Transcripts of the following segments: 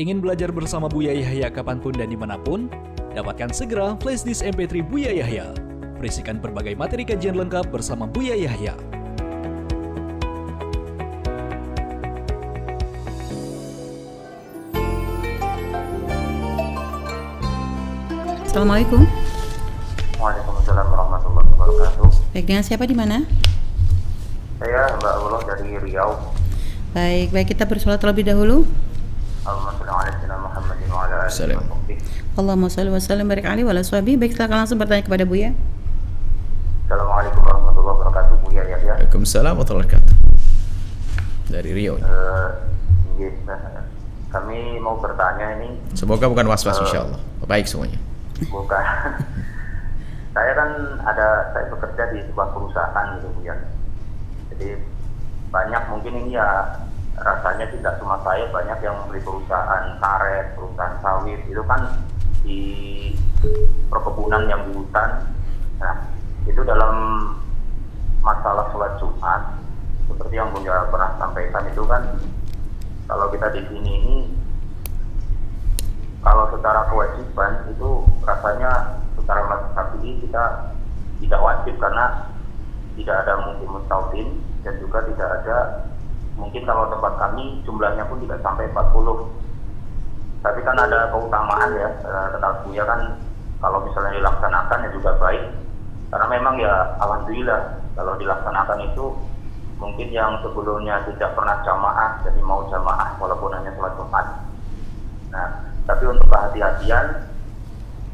Ingin belajar bersama Buya Yahya kapanpun dan dimanapun? Dapatkan segera flashdisk MP3 Buya Yahya. Berisikan berbagai materi kajian lengkap bersama Buya Yahya. Assalamualaikum. Waalaikumsalam warahmatullahi wabarakatuh. Baik, dengan siapa di mana? Saya Mbak Allah dari Riau. Baik, kita bersolat terlebih dahulu. Allahumma shalli ala sayyidina Muhammadin wa ala alihi wa sahbihi. Allahumma shalli wa sallim barik alaihi wa ala sahbihi. Baik, silakan langsung bertanya kepada Buya. Assalamualaikum warahmatullahi wabarakatuh, Buya Yahya. Waalaikumsalam warahmatullahi wabarakatuh. Dari Riau. Kami mau bertanya ini. Semoga bukan was-was insyaallah. Baik semuanya. Bukan. Saya bekerja di sebuah perusahaan gitu, Buya. Jadi banyak mungkin ini ya rasanya tidak cuma saya, banyak yang membeli perusahaan karet, perusahaan sawit itu kan di perkebunan yang di hutan. Nah, itu dalam masalah sholat Jumat seperti yang Buya pernah sampaikan itu kan, kalau kita di sini ini kalau secara kewajiban itu rasanya secara mazhab ini kita tidak wajib karena tidak ada mungkin mustautin dan juga tidak ada mungkin kalau tempat kami jumlahnya pun tidak sampai 40. Tapi kan ada keutamaan ya, kata Buya kan kalau misalnya dilaksanakan ya juga baik. Karena memang ya alhamdulillah kalau dilaksanakan itu mungkin yang sebelumnya tidak pernah jamaah jadi mau jamaah walaupun hanya sholat Jumat. Nah, tapi untuk kehati-hatian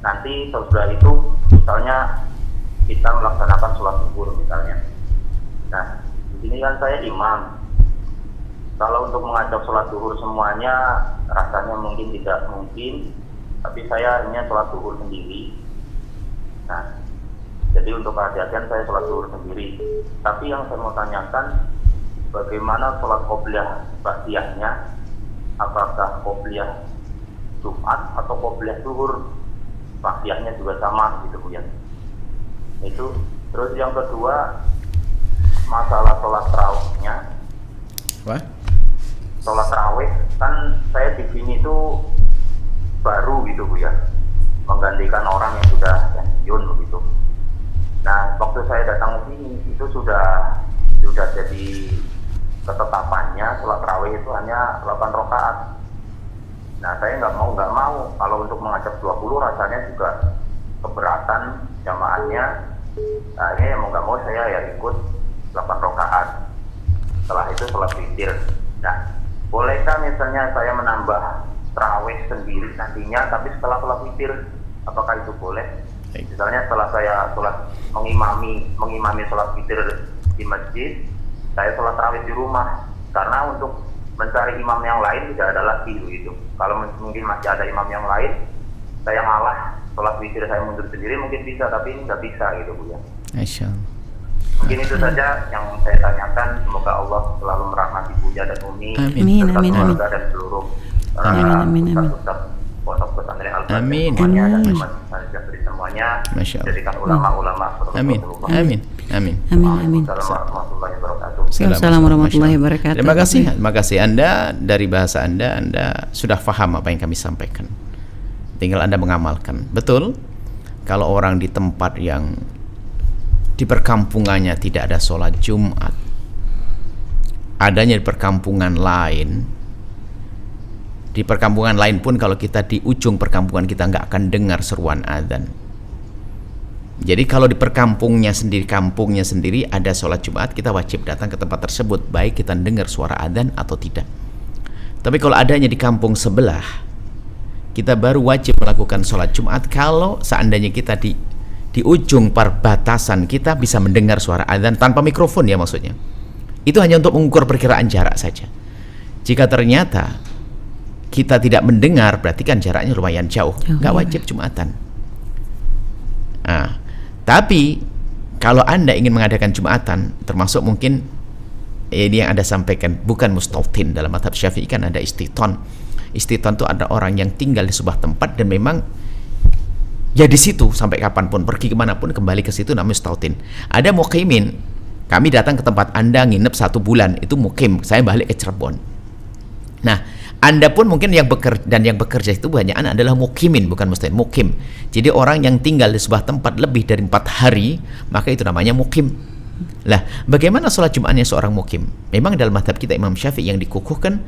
nanti sesudah itu misalnya kita melaksanakan sholat zuhur misalnya. Nah, di sini kan saya imam. Kalau untuk mengajak sholat zuhur semuanya rasanya mungkin tidak mungkin, tapi saya hanya sholat zuhur sendiri. Nah, jadi untuk kehati-hatian saya sholat zuhur sendiri. Tapi yang saya mau tanyakan, bagaimana sholat qobliyah ba'diyahnya? Apakah qobliyah Jumat atau qobliyah zuhur ba'diyahnya juga sama gitu, Bu ya? Itu. Terus yang kedua, masalah sholat tarawihnya. Wah? Sholat tarawih kan saya di sini tuh baru gitu, Bu ya, menggantikan orang yang sudah pensiun begitu. Nah, waktu saya datang ke sini itu sudah jadi ketetapannya sholat tarawih itu hanya 8 rakaat. Nah, saya nggak mau kalau untuk mengajak 20 rasanya juga keberatan jamaahnya. Nah, ini mau nggak mau saya ya ikut 8 rakaat. Setelah itu sholat witir. Nah, bolehkah misalnya saya menambah tarawih sendiri nantinya, tapi setelah sholat witir, apakah itu boleh? Misalnya setelah saya mengimami sholat witir di masjid, saya sholat tarawih di rumah. Karena untuk mencari imam yang lain tidak ada lagi gitu. Kalau mungkin masih ada imam yang lain, saya ngalah sholat witir saya mundur sendiri mungkin bisa, tapi ini nggak bisa gitu, Bu ya. Insyaallah. Mungkin itu saja yang saya tanyakan. Semoga Allah selalu merahmati Buya dan Umi serta keluarga dan seluruh ustaz-ustaz pondok pesantren Al-Fatihah semuanya dan teman-teman semuanya, jadikan ulama-ulama. Amin. Assalamualaikum warahmatullahi wabarakatuh. Terima kasih Anda, dari bahasa Anda sudah paham apa yang kami sampaikan. Tinggal Anda mengamalkan. Betul, kalau orang di tempat yang di perkampungannya tidak ada sholat Jumat, adanya di perkampungan lain. Di perkampungan lain pun kalau kita di ujung perkampungan kita nggak akan dengar seruan adzan. Jadi kalau di kampungnya sendiri ada sholat Jumat, kita wajib datang ke tempat tersebut, baik kita dengar suara adzan atau tidak. Tapi kalau adanya di kampung sebelah, kita baru wajib melakukan sholat Jumat kalau seandainya kita di ujung perbatasan kita bisa mendengar suara adzan tanpa mikrofon ya maksudnya. Itu hanya untuk mengukur perkiraan jarak saja. Jika ternyata kita tidak mendengar, berarti kan jaraknya lumayan jauh, nggak wajib Jumatan. Nah, tapi kalau Anda ingin mengadakan Jumatan, termasuk mungkin ini yang Anda sampaikan, bukan mustautin. Dalam mazhab Syafi'i kan ada istiton. Istiton itu ada orang yang tinggal di sebuah tempat dan memang ya di situ sampai kapanpun, pergi kemanapun kembali ke situ, namanya mustautin. Ada muqimin, kami datang ke tempat Anda nginep 1 bulan, itu mukim, saya balik ke Cirebon. Nah, Anda pun mungkin yang bekerja itu banyak adalah mukimin, bukan mustaqim, mukim. Jadi orang yang tinggal di sebuah tempat lebih dari 4 hari, maka itu namanya mukim. Lah, bagaimana sholat Jumatnya seorang mukim? Memang dalam mazhab kita Imam Syafi'i yang dikukuhkan,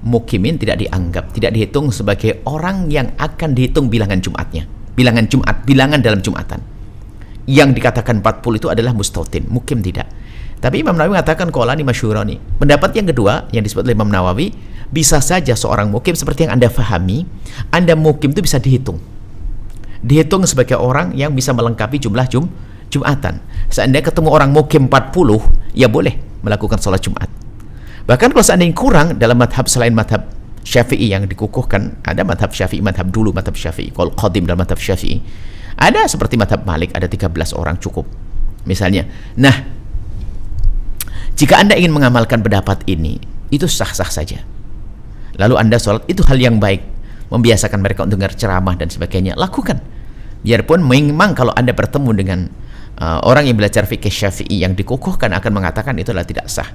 mukimin tidak dianggap, tidak dihitung sebagai orang yang akan dihitung bilangan Jumatnya. Bilangan Jumat, bilangan dalam Jumatan. Yang dikatakan 40 itu adalah mustautin, mukim tidak. Tapi Imam Nawawi mengatakan qolani masyhurani. Pendapat yang kedua yang disebut oleh Imam Nawawi, bisa saja seorang mukim seperti yang Anda fahami, Anda mukim itu bisa dihitung. Dihitung sebagai orang yang bisa melengkapi jumlah Jumatan. Seandainya ketemu orang mukim 40, ya boleh melakukan sholat Jumat. Bahkan kalau seandainya kurang dalam madhab selain madhab Syafi'i yang dikukuhkan, ada madhab Syafi'i, madhab dulu madhab Syafi'i, kalau qadim dalam madhab Syafi'i, ada seperti madhab Malik, ada 13 orang cukup misalnya. Nah, jika Anda ingin mengamalkan pendapat ini, itu sah-sah saja. Lalu Anda sholat, itu hal yang baik, membiasakan mereka untuk dengar ceramah dan sebagainya, lakukan. Biarpun memang kalau Anda bertemu dengan orang yang belajar fikih Syafi'i yang dikukuhkan akan mengatakan itu adalah tidak sah.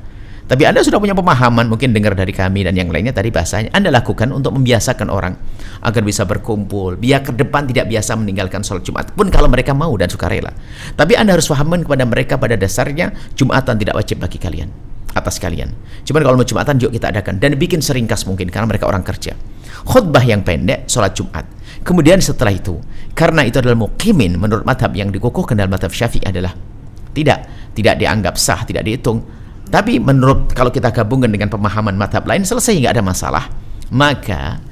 Tapi Anda sudah punya pemahaman, mungkin dengar dari kami dan yang lainnya tadi bahasanya, Anda lakukan untuk membiasakan orang agar bisa berkumpul, biar ke depan tidak biasa meninggalkan sholat Jumat pun kalau mereka mau dan sukarela. Tapi Anda harus pahaman kepada mereka pada dasarnya Jumatan tidak wajib bagi kalian, atas kalian. Cuman kalau mau Jumatan yuk kita adakan, dan bikin seringkas mungkin karena mereka orang kerja. Khutbah yang pendek, sholat Jumat. Kemudian setelah itu, karena itu adalah muqimin, menurut madhab yang dikukuhkan dalam madhab Syafi'i adalah tidak dianggap sah, tidak dihitung. Tapi menurut kalau kita gabungkan dengan pemahaman madhab lain, selesai, nggak ada masalah. Maka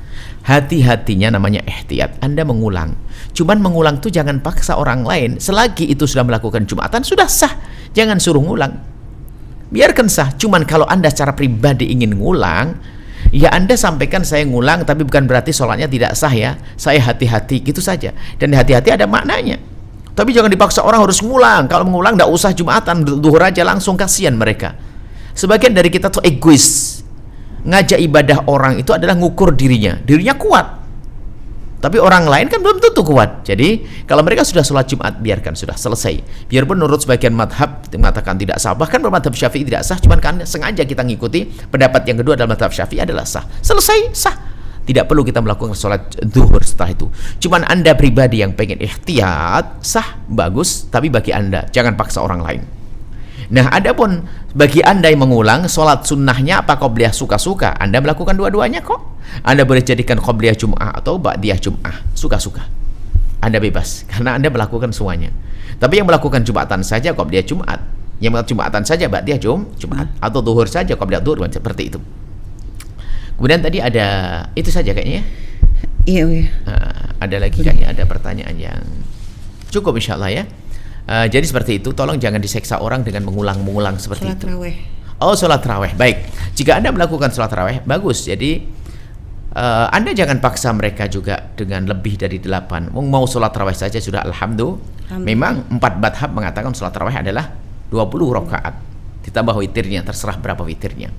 hati-hatinya namanya ihtiyat. Anda mengulang. Cuman mengulang itu jangan paksa orang lain. Selagi itu sudah melakukan Jumatan, sudah sah. Jangan suruh ngulang. Biarkan sah. Cuman kalau Anda secara pribadi ingin ngulang, ya Anda sampaikan saya ngulang, tapi bukan berarti sholatnya tidak sah ya. Saya hati-hati, gitu saja. Dan hati-hati ada maknanya. Tapi jangan dipaksa orang harus ngulang. Kalau mengulang tidak usah Jumatan, duhur aja langsung, kasihan mereka. Sebagian dari kita tuh egois. Ngajak ibadah orang itu adalah ngukur dirinya. Dirinya kuat. Tapi orang lain kan belum tentu kuat. Jadi kalau mereka sudah sholat Jumat, biarkan, sudah selesai. Biarpun menurut sebagian madhab mengatakan tidak sah. Bahkan madhab Syafi'i tidak sah. Cuman kan sengaja kita ngikuti pendapat yang kedua dalam madhab Syafi'i adalah sah. Selesai, sah. Tidak perlu kita melakukan sholat zuhur setelah itu. Cuman Anda pribadi yang pengen ihtiyat, sah, bagus. Tapi bagi Anda, jangan paksa orang lain. Nah, adapun bagi Anda yang mengulang sholat sunnahnya apa qobliyah suka-suka, Anda melakukan dua-duanya kok. Anda boleh jadikan qobliyah Jum'ah atau ba'diyah Jum'ah, suka-suka. Anda bebas, karena Anda melakukan semuanya. Tapi yang melakukan Jumatan saja qobliyah Jum'at, yang melakukan Jumatan saja ba'diyah Jum'at, atau duhur saja qobliyah duhur, seperti itu. Kemudian tadi ada itu saja kayaknya ya? Iya. Ada lagi kayaknya, ada pertanyaan yang cukup insyaallah ya. Jadi seperti itu, tolong jangan diseksa orang dengan mengulang-mengulang seperti Sholat itu. raweh. Oh, sholat raweh, baik. Jika Anda melakukan sholat raweh, bagus. Jadi Anda jangan paksa mereka juga dengan lebih dari 8. Mau sholat raweh saja sudah alhamdulillah. Memang 4 madhab mengatakan sholat raweh adalah 20 rakaat. Ditambah witirnya, terserah berapa witirnya.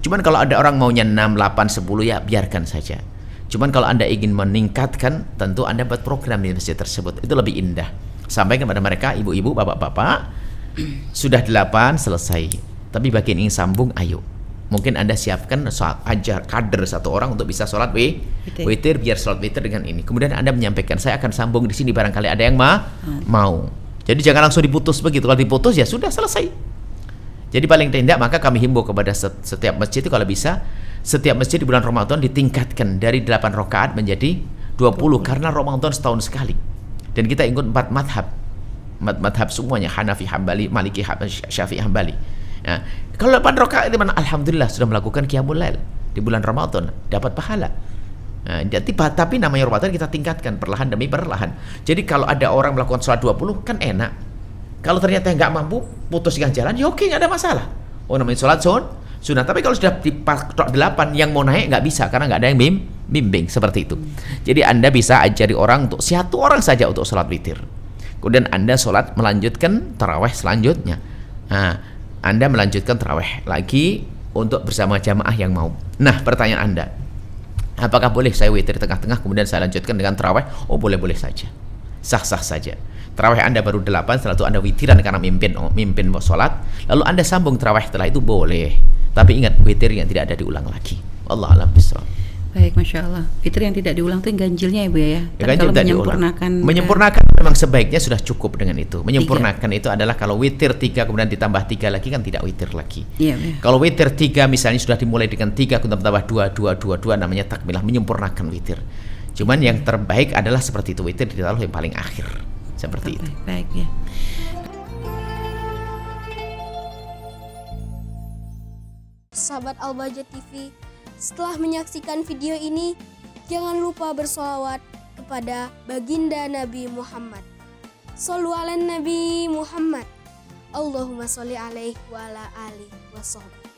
Cuman kalau ada orang maunya 6, 8, 10 ya biarkan saja. Cuman kalau Anda ingin meningkatkan, tentu Anda buat program di masjid tersebut. Itu lebih indah. Sampaikan kepada mereka, ibu-ibu, bapak-bapak, sudah 8 selesai. Tapi bagi yang ingin sambung, ayo. Mungkin Anda siapkan ajar kader satu orang untuk bisa sholat witir, biar sholat witir dengan ini. Kemudian Anda menyampaikan, saya akan sambung di sini barangkali ada yang mau. Jadi jangan langsung diputus begitu. Kalau diputus ya sudah selesai. Jadi paling tidak maka kami himbau kepada setiap masjid itu kalau bisa setiap masjid di bulan Ramadan ditingkatkan dari 8 rakaat menjadi 20 karena Ramadan setahun sekali. Dan kita ikut 4 madhab semuanya, Hanafi, Hambali, Maliki, Syafi'i, Hambali. Nah, kalau 8 rakaat itu mana alhamdulillah sudah melakukan qiyamul lail di bulan Ramadan, dapat pahala. Nah, tapi namanya Ramadan kita tingkatkan perlahan demi perlahan. Jadi kalau ada orang melakukan sholat 20 kan enak. Kalau ternyata nggak mampu, putus tengah jalan, ya oke, nggak ada masalah. Oh, namanya sholat sunnah. Tapi kalau sudah dipatok 8, yang mau naik nggak bisa, karena nggak ada yang bimbing, seperti itu. Jadi Anda bisa ajari orang untuk satu orang saja untuk sholat witir. Kemudian Anda sholat melanjutkan taraweh selanjutnya. Nah, Anda melanjutkan taraweh lagi untuk bersama jamaah yang mau. Nah, pertanyaan Anda, apakah boleh saya witir tengah-tengah, kemudian saya lanjutkan dengan taraweh? Oh, boleh-boleh saja. Sah-sah saja. Tarawih Anda baru 8, setelah itu Anda witiran karena mimpin sholat, lalu Anda sambung tarawih setelah itu boleh. Tapi ingat, witirnya tidak ada diulang lagi. Allah a'lam bishawab. Baik, Masya Allah. Witir yang tidak diulang itu ganjilnya ya Bu ya? Ya, Tapi kalau tidak diulang. Menyempurnakan memang sebaiknya sudah cukup dengan itu. Menyempurnakan itu adalah kalau witir 3 kemudian ditambah 3 lagi kan tidak witir lagi. Iya, ya. Kalau witir 3 misalnya sudah dimulai dengan 3 kemudian tambah 2 namanya takmilah, menyempurnakan witir. Cuman yang terbaik adalah seperti itu, witir ditaruh yang paling akhir. Seperti itu. Baik ya. Sahabat Al-Bahjah TV, setelah menyaksikan video ini, jangan lupa bersolawat kepada baginda Nabi Muhammad. Shollu ala Nabi Muhammad. Allahumma sholli alaihi wa ala alihi wa sahbihi.